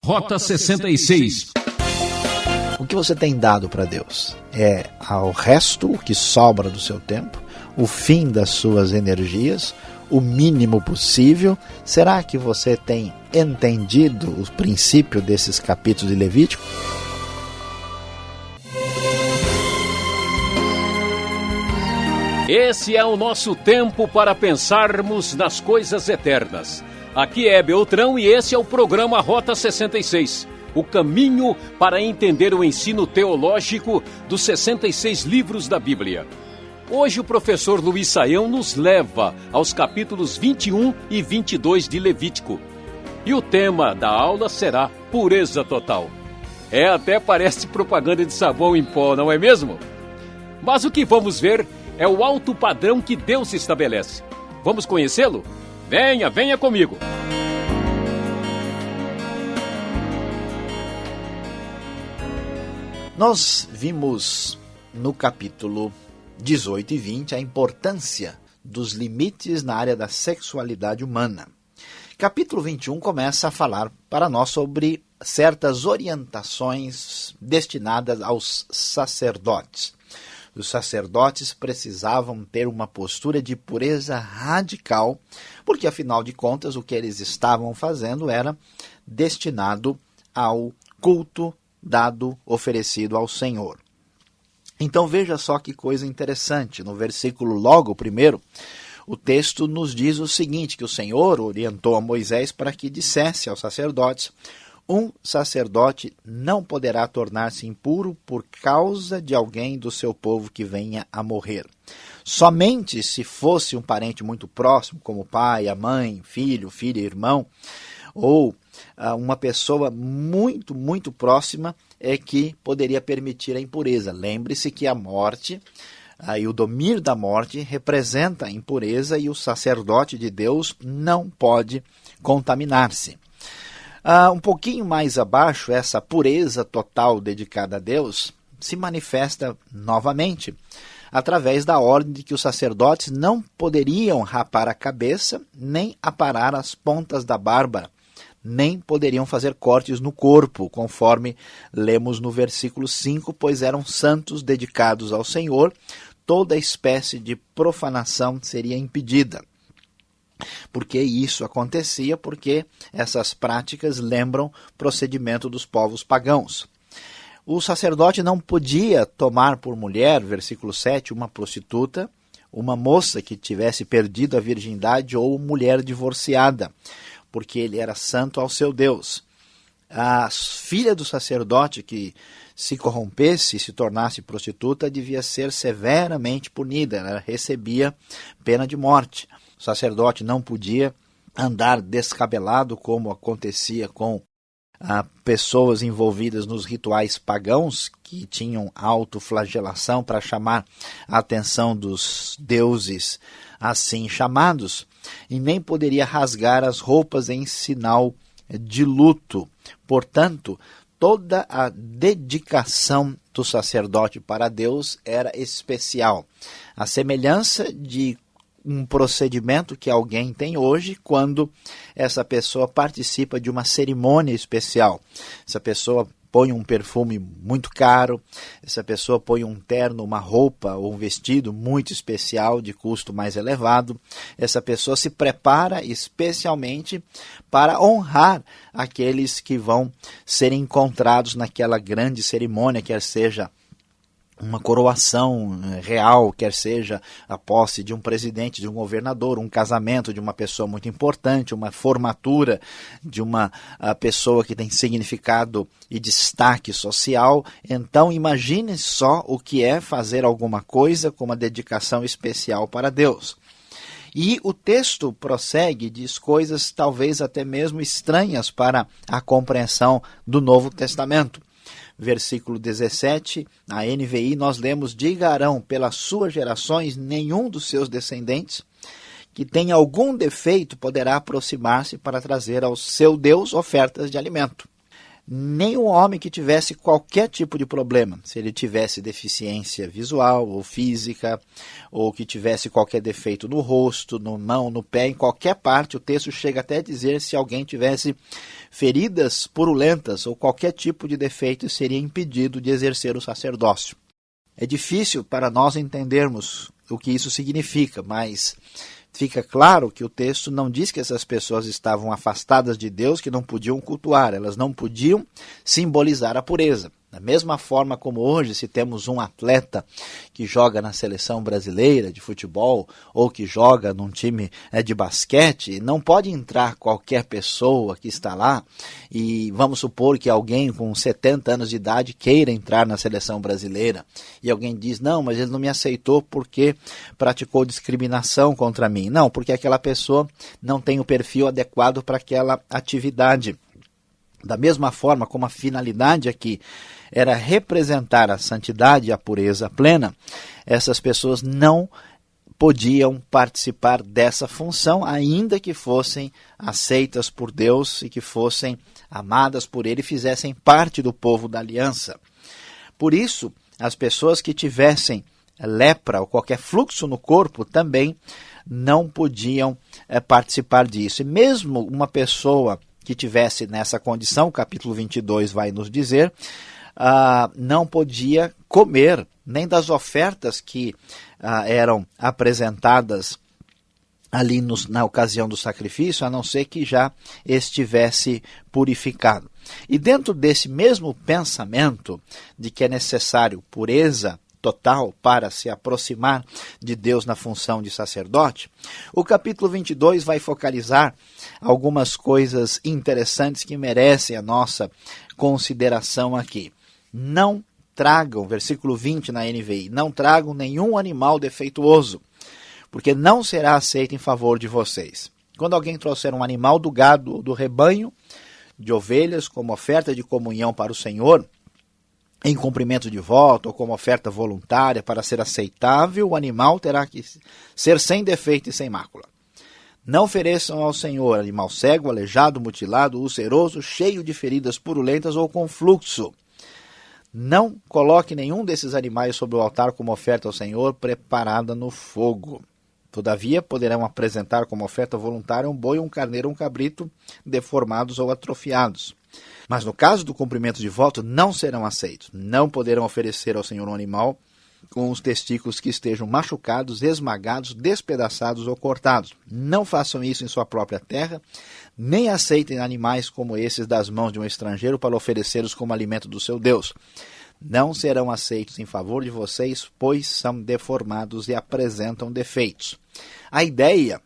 Rota 66. O que você tem dado para Deus? É ao resto o que sobra do seu tempo? O fim das suas energias? O mínimo possível? Será que você tem entendido o princípio desses capítulos de Levítico? Esse é o nosso tempo para pensarmos nas coisas eternas. Aqui é Beltrão e esse é o programa Rota 66. O caminho para entender o ensino teológico dos 66 livros da Bíblia. Hoje o professor Luiz Saião nos leva aos capítulos 21 e 22 de Levítico. E o tema da aula será pureza total. Até parece propaganda de sabão em pó, não é mesmo? Mas o que vamos ver é o alto padrão que Deus estabelece. Vamos conhecê-lo? Venha comigo. Nós vimos no capítulo 18 e 20 a importância dos limites na área da sexualidade humana. Capítulo 21 começa a falar para nós sobre certas orientações destinadas aos sacerdotes. Os sacerdotes precisavam ter uma postura de pureza radical, porque afinal de contas o que eles estavam fazendo era destinado ao culto oferecido ao Senhor. Então veja só que coisa interessante, no versículo logo primeiro, o texto nos diz o seguinte, que o Senhor orientou a Moisés para que dissesse aos sacerdotes: um sacerdote não poderá tornar-se impuro por causa de alguém do seu povo que venha a morrer. Somente se fosse um parente muito próximo, como o pai, a mãe, filho, filha, irmão, ou uma pessoa muito, muito próxima é que poderia permitir a impureza. Lembre-se que a morte e o domínio da morte representa a impureza e o sacerdote de Deus não pode contaminar-se. Um pouquinho mais abaixo, essa pureza total dedicada a Deus se manifesta novamente através da ordem de que os sacerdotes não poderiam rapar a cabeça, nem aparar as pontas da barba, nem poderiam fazer cortes no corpo, conforme lemos no versículo 5, pois eram santos dedicados ao Senhor, toda espécie de profanação seria impedida. Por que isso acontecia? Porque essas práticas lembram o procedimento dos povos pagãos. O sacerdote não podia tomar por mulher, versículo 7, uma prostituta, uma moça que tivesse perdido a virgindade ou mulher divorciada, porque ele era santo ao seu Deus. A filha do sacerdote que se corrompesse e se tornasse prostituta devia ser severamente punida, ela recebia pena de morte. O sacerdote não podia andar descabelado, como acontecia com pessoas envolvidas nos rituais pagãos, que tinham autoflagelação para chamar a atenção dos deuses assim chamados, e nem poderia rasgar as roupas em sinal de luto. Portanto, toda a dedicação do sacerdote para Deus era especial. A semelhança de um procedimento que alguém tem hoje quando essa pessoa participa de uma cerimônia especial. Essa pessoa põe um perfume muito caro, essa pessoa põe um terno, uma roupa ou um vestido muito especial de custo mais elevado. Essa pessoa se prepara especialmente para honrar aqueles que vão ser encontrados naquela grande cerimônia, quer seja uma coroação real, quer seja a posse de um presidente, de um governador, um casamento de uma pessoa muito importante, uma formatura de uma pessoa que tem significado e destaque social. Então imagine só o que é fazer alguma coisa com uma dedicação especial para Deus. E o texto prossegue, diz coisas talvez até mesmo estranhas para a compreensão do Novo Testamento. Versículo 17, na NVI, nós lemos: diga Arão, pelas suas gerações, nenhum dos seus descendentes que tenha algum defeito poderá aproximar-se para trazer ao seu Deus ofertas de alimento. nenhum homem que tivesse qualquer tipo de problema, se ele tivesse deficiência visual ou física, ou que tivesse qualquer defeito no rosto, no mão, no pé, em qualquer parte, o texto chega até a dizer se alguém tivesse feridas purulentas ou qualquer tipo de defeito, seria impedido de exercer o sacerdócio. É difícil para nós entendermos o que isso significa, mas fica claro que o texto não diz que essas pessoas estavam afastadas de Deus, que não podiam cultuar, elas não podiam simbolizar a pureza. Da mesma forma como hoje, se temos um atleta que joga na seleção brasileira de futebol ou que joga num time de basquete, não pode entrar qualquer pessoa que está lá e vamos supor que alguém com 70 anos de idade queira entrar na seleção brasileira e alguém diz, não, mas ele não me aceitou porque praticou discriminação contra mim. Não, porque aquela pessoa não tem o perfil adequado para aquela atividade. Da mesma forma como a finalidade aqui era representar a santidade e a pureza plena, essas pessoas não podiam participar dessa função, ainda que fossem aceitas por Deus e que fossem amadas por Ele e fizessem parte do povo da aliança. Por isso, as pessoas que tivessem lepra ou qualquer fluxo no corpo também não podiam participar disso. E mesmo uma pessoa que tivesse nessa condição, o capítulo 22 vai nos dizer, não podia comer nem das ofertas que eram apresentadas ali na ocasião do sacrifício, a não ser que já estivesse purificado. E dentro desse mesmo pensamento de que é necessário pureza total para se aproximar de Deus na função de sacerdote, o capítulo 22 vai focalizar algumas coisas interessantes que merecem a nossa consideração aqui. Não tragam, versículo 20 na NVI, não tragam nenhum animal defeituoso, porque não será aceito em favor de vocês. Quando alguém trouxer um animal do gado ou do rebanho de ovelhas como oferta de comunhão para o Senhor, em cumprimento de voto ou como oferta voluntária para ser aceitável, o animal terá que ser sem defeito e sem mácula. Não ofereçam ao Senhor animal cego, aleijado, mutilado, ulceroso, cheio de feridas purulentas ou com fluxo. Não coloque nenhum desses animais sobre o altar como oferta ao Senhor, preparada no fogo. Todavia, poderão apresentar como oferta voluntária um boi, um carneiro ou um cabrito deformados ou atrofiados. Mas no caso do cumprimento de voto, não serão aceitos. Não poderão oferecer ao Senhor um animal com os testículos que estejam machucados, esmagados, despedaçados ou cortados. Não façam isso em sua própria terra, nem aceitem animais como esses das mãos de um estrangeiro para oferecê-los como alimento do seu Deus. Não serão aceitos em favor de vocês, pois são deformados e apresentam defeitos. A ideia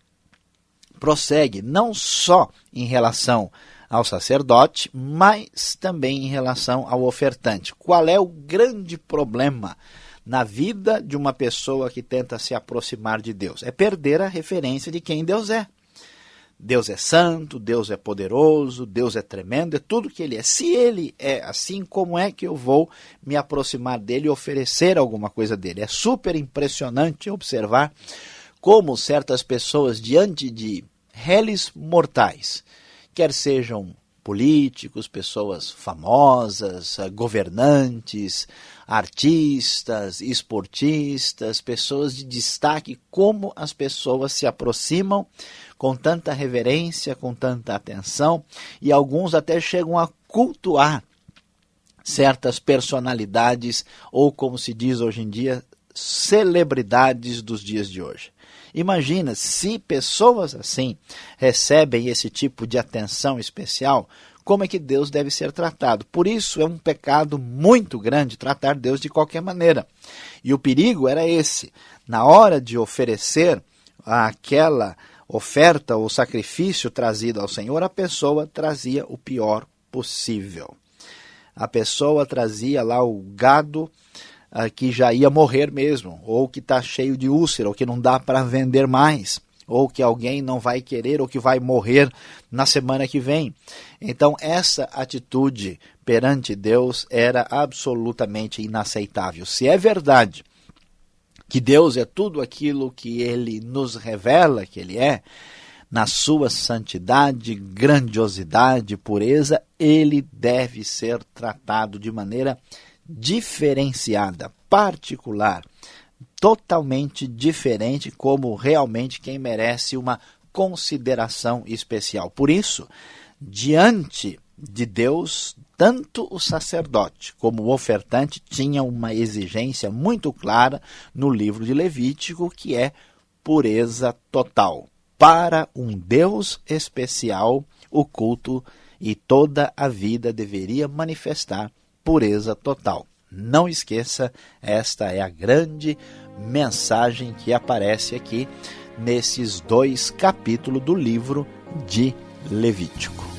prossegue não só em relação ao sacerdote, mas também em relação ao ofertante. Qual é o grande problema na vida de uma pessoa que tenta se aproximar de Deus? É perder a referência de quem Deus é. Deus é santo, Deus é poderoso, Deus é tremendo, é tudo que Ele é. Se Ele é assim, como é que eu vou me aproximar dEle e oferecer alguma coisa dEle? É super impressionante observar como certas pessoas, diante de réis mortais, quer sejam políticos, pessoas famosas, governantes, artistas, esportistas, pessoas de destaque, como as pessoas se aproximam com tanta reverência, com tanta atenção, e alguns até chegam a cultuar certas personalidades, ou como se diz hoje em dia, celebridades dos dias de hoje. Imagina, se pessoas assim recebem esse tipo de atenção especial, como é que Deus deve ser tratado? Por isso é um pecado muito grande tratar Deus de qualquer maneira. E o perigo era esse: na hora de oferecer aquela oferta ou sacrifício trazido ao Senhor, a pessoa trazia o pior possível. A pessoa trazia lá o gado que já ia morrer mesmo, ou que está cheio de úlcera, ou que não dá para vender mais, ou que alguém não vai querer, ou que vai morrer na semana que vem. Então essa atitude perante Deus era absolutamente inaceitável. Se é verdade que Deus é tudo aquilo que Ele nos revela que Ele é, na sua santidade, grandiosidade, pureza, ele deve ser tratado de maneira diferenciada, particular, totalmente diferente, como realmente quem merece uma consideração especial. Por isso, diante de Deus, tanto o sacerdote como o ofertante tinham uma exigência muito clara no livro de Levítico, que é pureza total. Para um Deus especial, o culto e toda a vida deveria manifestar pureza total. Não esqueça, esta é a grande mensagem que aparece aqui nesses 2 capítulos do livro de Levítico.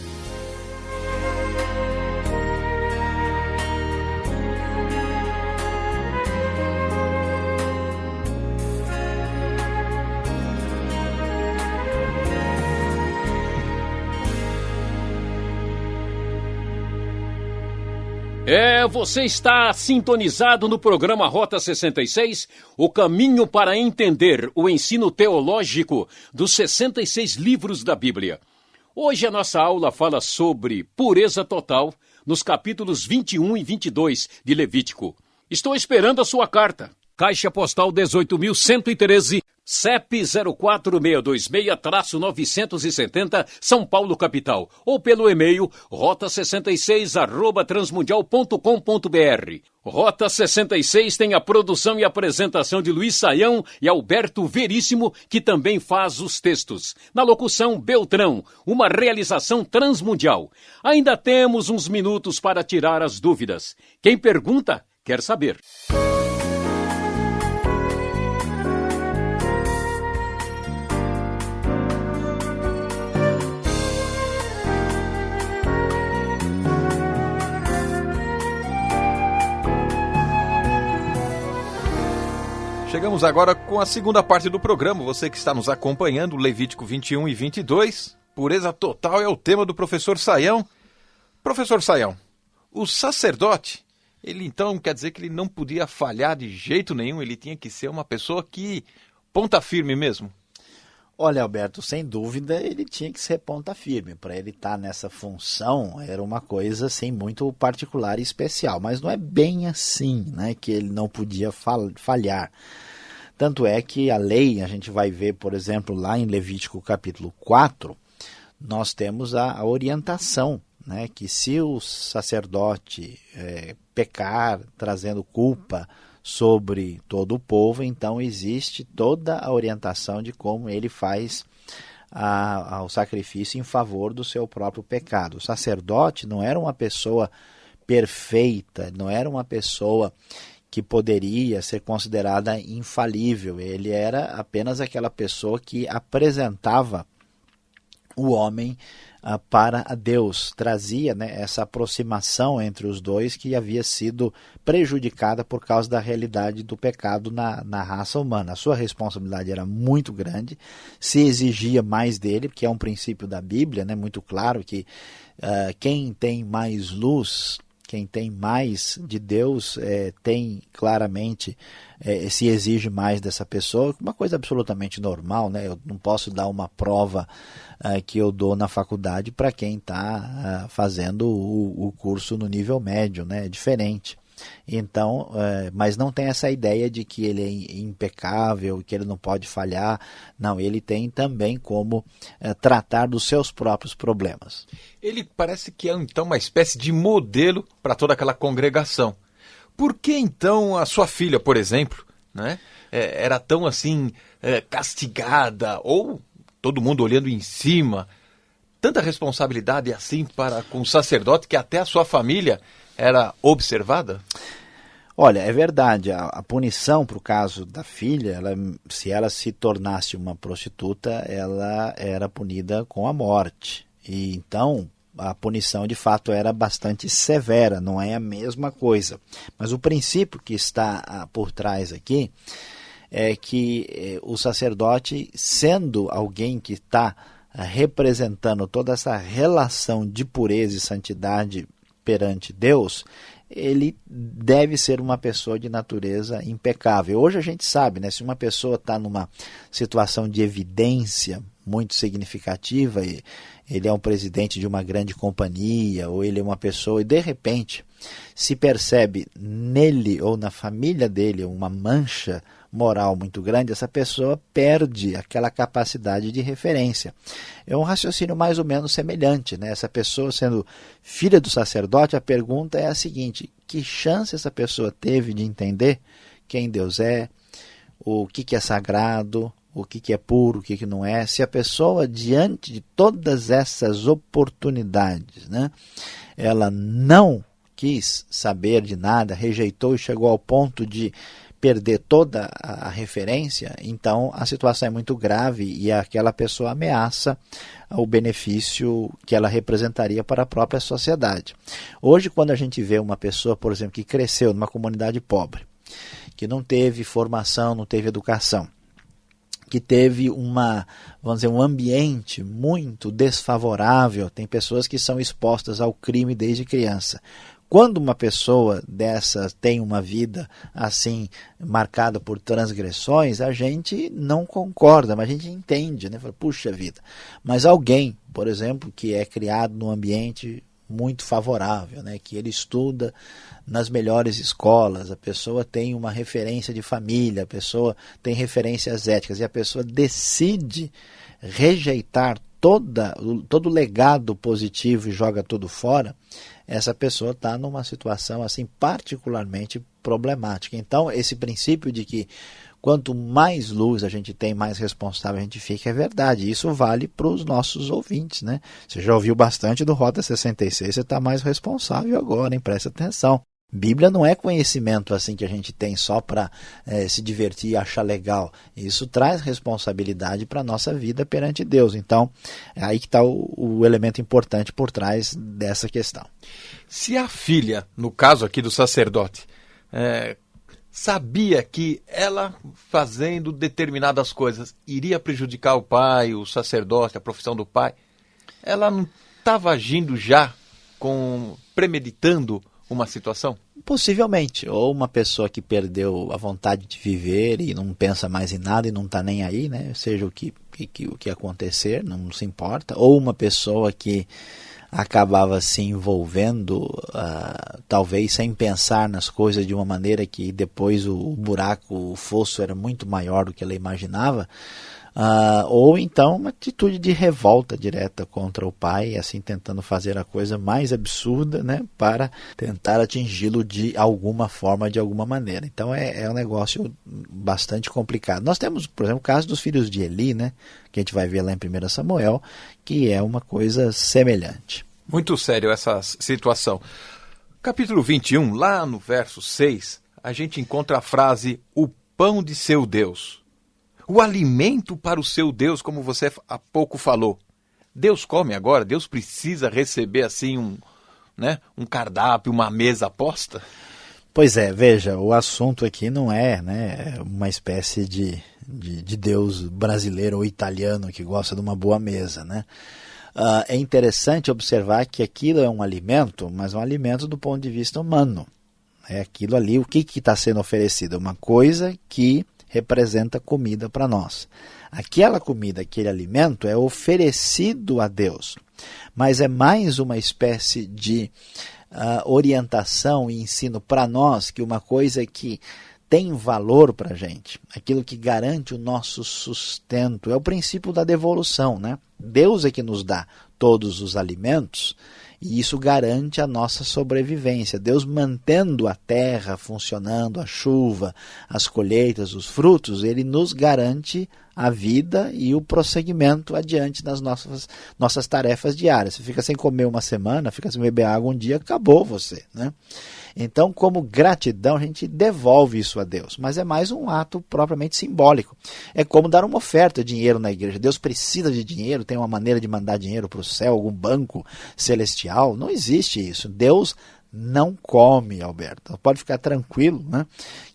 Você está sintonizado no programa Rota 66, o caminho para entender o ensino teológico dos 66 livros da Bíblia. Hoje a nossa aula fala sobre pureza total nos capítulos 21 e 22 de Levítico. Estou esperando a sua carta. Caixa Postal 18.113, CEP 04626-970, São Paulo, capital. Ou pelo e-mail rota66@transmundial.com.br. Rota 66 tem a produção e apresentação de Luiz Saião e Alberto Veríssimo, que também faz os textos. Na locução, Beltrão, uma realização Transmundial. Ainda temos uns minutos para tirar as dúvidas. Quem pergunta, quer saber. Chegamos agora com a segunda parte do programa. Você que está nos acompanhando, Levítico 21 e 22. Pureza total é o tema do professor Saião. Professor Saião, o sacerdote, ele então quer dizer que ele não podia falhar de jeito nenhum, ele tinha que ser uma pessoa que ponta firme mesmo? Olha, Alberto, sem dúvida ele tinha que ser ponta firme. Para ele estar nessa função era uma coisa assim, muito particular e especial. Mas não é bem assim, né, que ele não podia falhar. Tanto é que a lei, a gente vai ver, por exemplo, lá em Levítico capítulo 4, nós temos a orientação, né, que se o sacerdote pecar, trazendo culpa sobre todo o povo, então existe toda a orientação de como ele faz o sacrifício em favor do seu próprio pecado. O sacerdote não era uma pessoa perfeita, não era uma pessoa que poderia ser considerada infalível. Ele era apenas aquela pessoa que apresentava o homem para Deus, trazia, né, essa aproximação entre os dois que havia sido prejudicada por causa da realidade do pecado na raça humana. A sua responsabilidade era muito grande, se exigia mais dele, porque é um princípio da Bíblia, né, muito claro que quem tem mais luz, quem tem mais de Deus, tem claramente, se exige mais dessa pessoa, uma coisa absolutamente normal, né? Eu não posso dar uma prova que eu dou na faculdade para quem está fazendo o curso no nível médio, né? É diferente. Então, mas não tem essa ideia de que ele é impecável, que ele não pode falhar. Não, ele tem também como tratar dos seus próprios problemas. Ele parece que é então uma espécie de modelo para toda aquela congregação. Por que então a sua filha, por exemplo, né, era tão assim castigada, ou todo mundo olhando em cima? Tanta responsabilidade assim para com o sacerdote que até a sua família era observada? Olha, é verdade, a punição para o caso da filha, se ela se tornasse uma prostituta, ela era punida com a morte. E então a punição de fato era bastante severa, não é a mesma coisa. Mas o princípio que está por trás aqui é que o sacerdote, sendo alguém que está representando toda essa relação de pureza e santidade perante Deus, ele deve ser uma pessoa de natureza impecável. Hoje a gente sabe, né, se uma pessoa está numa situação de evidência muito significativa, e ele é um presidente de uma grande companhia, ou ele é uma pessoa, e de repente se percebe nele ou na família dele uma mancha moral muito grande, essa pessoa perde aquela capacidade de referência. É um raciocínio mais ou menos semelhante, né? Essa pessoa sendo filha do sacerdote, a pergunta é a seguinte: que chance essa pessoa teve de entender quem Deus é, o que é sagrado, o que é puro, o que não é? Se a pessoa, diante de todas essas oportunidades, né, ela não quis saber de nada, rejeitou e chegou ao ponto de perder toda a referência, então a situação é muito grave e aquela pessoa ameaça o benefício que ela representaria para a própria sociedade. Hoje, quando a gente vê uma pessoa, por exemplo, que cresceu numa comunidade pobre, que não teve formação, não teve educação, que teve vamos dizer, um ambiente muito desfavorável, tem pessoas que são expostas ao crime desde criança. Quando uma pessoa dessa tem uma vida assim marcada por transgressões, a gente não concorda, mas a gente entende, né? Fala, puxa vida. Mas alguém, por exemplo, que é criado num ambiente muito favorável, né? Que ele estuda nas melhores escolas, a pessoa tem uma referência de família, a pessoa tem referências éticas e a pessoa decide rejeitar todo o legado positivo e joga tudo fora, essa pessoa está numa situação assim particularmente problemática. Então, esse princípio de que quanto mais luz a gente tem, mais responsável a gente fica, é verdade. Isso vale para os nossos ouvintes, né? Você já ouviu bastante do Rota 66, você está mais responsável agora, hein? Presta atenção. Bíblia não é conhecimento assim que a gente tem só para se divertir e achar legal. Isso traz responsabilidade para a nossa vida perante Deus. Então, é aí que está o elemento importante por trás dessa questão. Se a filha, no caso aqui do sacerdote, sabia que ela fazendo determinadas coisas iria prejudicar o pai, o sacerdote, a profissão do pai, ela não estava agindo já premeditando uma situação? Possivelmente, ou uma pessoa que perdeu a vontade de viver e não pensa mais em nada e não está nem aí, né? Seja o que acontecer, não se importa, ou uma pessoa que acabava se envolvendo, talvez sem pensar nas coisas de uma maneira que depois o buraco, o fosso era muito maior do que ela imaginava, ou então uma atitude de revolta direta contra o pai, assim tentando fazer a coisa mais absurda, né, para tentar atingi-lo de alguma forma, de alguma maneira. Então é um negócio bastante complicado. Nós temos, por exemplo, o caso dos filhos de Eli, né, que a gente vai ver lá em 1 Samuel, que é uma coisa semelhante. Muito sério essa situação. Capítulo 21, lá no verso 6, a gente encontra a frase, o pão de seu Deus. O alimento para o seu Deus, como você há pouco falou. Deus come agora? Deus precisa receber assim um cardápio, uma mesa posta? Pois é, veja, o assunto aqui não é, né, uma espécie de Deus brasileiro ou italiano que gosta de uma boa mesa, né? É interessante observar que aquilo é um alimento, mas um alimento do ponto de vista humano. É aquilo ali, o que está sendo oferecido? Uma coisa que representa comida para nós. Aquela comida, aquele alimento é oferecido a Deus, mas é mais uma espécie de orientação e ensino para nós que uma coisa que tem valor para a gente, aquilo que garante o nosso sustento, é o princípio da devolução, né? Deus é que nos dá todos os alimentos e isso garante a nossa sobrevivência. Deus mantendo a terra funcionando, a chuva, as colheitas, os frutos, ele nos garante a vida e o prosseguimento adiante das nossas tarefas diárias. Você fica sem comer uma semana, fica sem beber água um dia, acabou você, né? Então, como gratidão, a gente devolve isso a Deus, mas é mais um ato propriamente simbólico. É como dar uma oferta, dinheiro na igreja. Deus precisa de dinheiro, tem uma maneira de mandar dinheiro para o céu, algum banco celestial. Não existe isso. Deus não come, Alberto. Pode ficar tranquilo, né,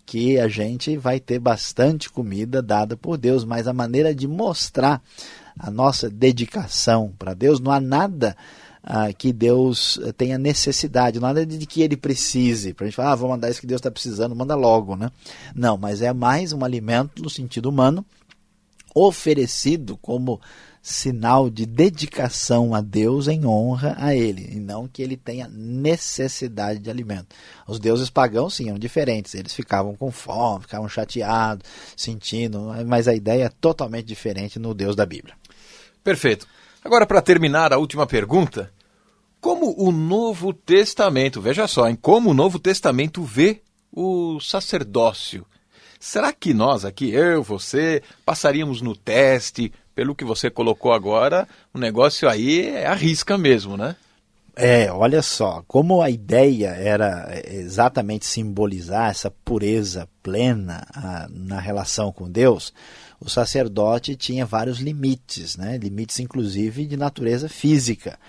que a gente vai ter bastante comida dada por Deus, mas a maneira de mostrar a nossa dedicação para Deus, não há nada que Deus tenha necessidade, nada de que ele precise, para a gente falar, vou mandar isso que Deus está precisando, manda logo, né? Não, mas é mais um alimento no sentido humano, oferecido como sinal de dedicação a Deus em honra a ele, e não que ele tenha necessidade de alimento. Os deuses pagãos, sim, eram diferentes, eles ficavam com fome, ficavam chateados, sentindo, mas a ideia é totalmente diferente no Deus da Bíblia. Perfeito. Agora, para terminar, a última pergunta: como o Novo Testamento, veja só, como o Novo Testamento vê o sacerdócio? Será que nós aqui, eu, você, passaríamos no teste? Pelo que você colocou agora, o negócio aí é a risca mesmo, né? Olha só, como a ideia era exatamente simbolizar essa pureza plena na relação com Deus, o sacerdote tinha vários limites, né? Limites inclusive de natureza física.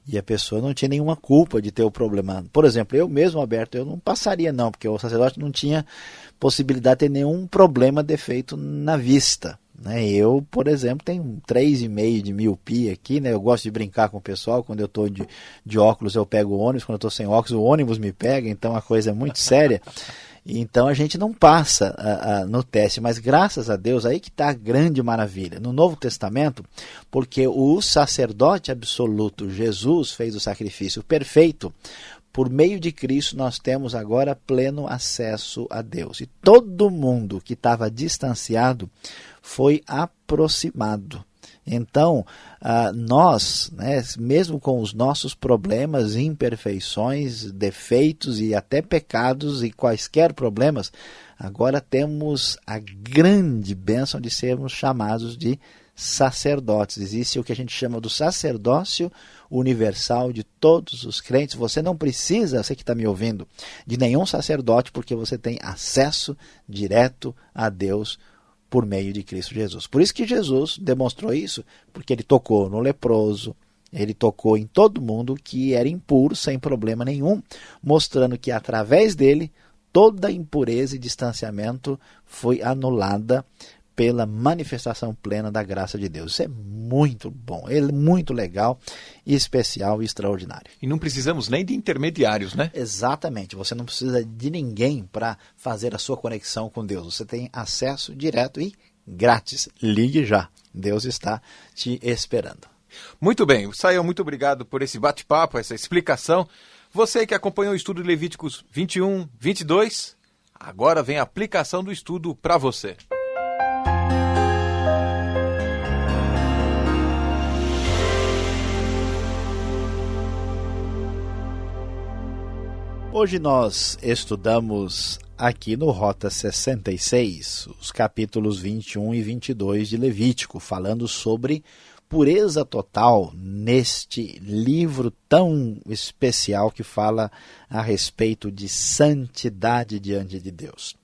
E a pessoa não tinha nenhuma culpa de ter o problema. Por exemplo, eu mesmo, Alberto, eu não passaria não, porque o sacerdote não tinha possibilidade de ter nenhum problema, defeito na vista. Eu, por exemplo, tenho 3,5 de miopia aqui, né? Eu gosto de brincar com o pessoal, quando eu estou de óculos eu pego o ônibus, quando eu estou sem óculos o ônibus me pega, então a coisa é muito séria. Então a gente não passa no teste, mas graças a Deus, aí que está a grande maravilha. No Novo Testamento, porque o sacerdote absoluto, Jesus, fez o sacrifício perfeito, por meio de Cristo nós temos agora pleno acesso a Deus. E todo mundo que estava distanciado foi aproximado. Então, nós, né, mesmo com os nossos problemas, imperfeições, defeitos e até pecados e quaisquer problemas, agora temos a grande bênção de sermos chamados de sacerdotes. Existe o que a gente chama do sacerdócio universal de todos os crentes. Você não precisa, você que está me ouvindo, de nenhum sacerdote, porque você tem acesso direto a Deus por meio de Cristo Jesus. Por isso que Jesus demonstrou isso, porque ele tocou no leproso, ele tocou em todo mundo que era impuro, sem problema nenhum, mostrando que através dele toda impureza e distanciamento foi anulada pela manifestação plena da graça de Deus. Isso é muito bom, é muito legal, especial e extraordinário. E não precisamos nem de intermediários, né? Exatamente, você não precisa de ninguém para fazer a sua conexão com Deus. Você tem acesso direto e grátis. Ligue já, Deus está te esperando. Muito bem, Sayão, muito obrigado por esse bate-papo, essa explicação. Você que acompanhou o estudo de Levíticos 21, 22, agora vem a aplicação do estudo para você. Hoje nós estudamos aqui no Rota 66, os capítulos 21 e 22 de Levítico, falando sobre pureza total neste livro tão especial que fala a respeito de santidade diante de Deus.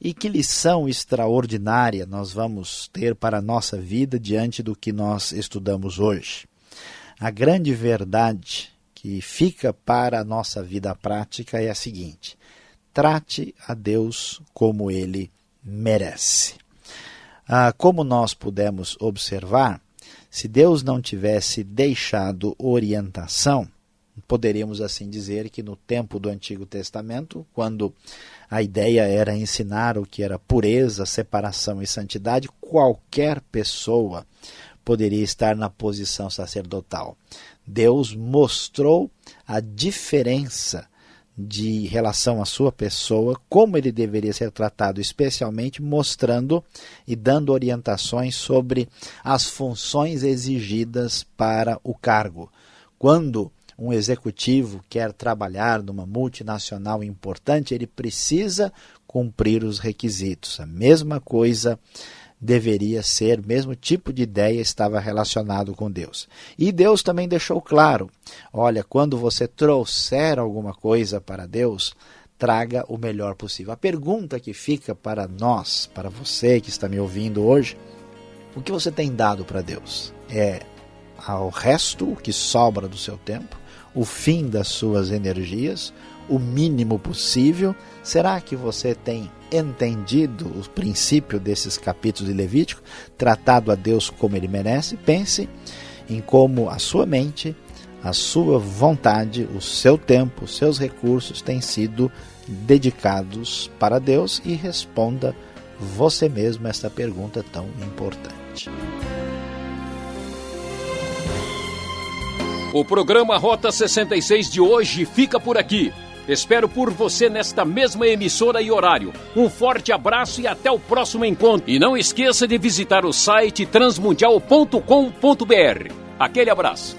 E que lição extraordinária nós vamos ter para a nossa vida diante do que nós estudamos hoje. A grande verdade que fica para a nossa vida prática é a seguinte: trate a Deus como Ele merece. Como nós pudemos observar, se Deus não tivesse deixado orientação, poderíamos assim dizer que no tempo do Antigo Testamento, quando a ideia era ensinar o que era pureza, separação e santidade, qualquer pessoa poderia estar na posição sacerdotal. Deus mostrou a diferença de relação à sua pessoa, como ele deveria ser tratado, especialmente mostrando e dando orientações sobre as funções exigidas para o cargo. Quando um executivo quer trabalhar numa multinacional importante, ele precisa cumprir os requisitos. A mesma coisa deveria ser, o mesmo tipo de ideia estava relacionado com Deus. E Deus também deixou claro, olha, quando você trouxer alguma coisa para Deus, traga o melhor possível. A pergunta que fica para nós, para você que está me ouvindo hoje, o que você tem dado para Deus? É ao resto, o que sobra do seu tempo, o fim das suas energias, o mínimo possível? Será que você tem entendido o princípio desses capítulos de Levítico, tratado a Deus como Ele merece? Pense em como a sua mente, a sua vontade, o seu tempo, os seus recursos têm sido dedicados para Deus? E responda você mesmo esta pergunta tão importante. O programa Rota 66 de hoje fica por aqui. Espero por você nesta mesma emissora e horário. Um forte abraço e até o próximo encontro. E não esqueça de visitar o site transmundial.com.br. Aquele abraço.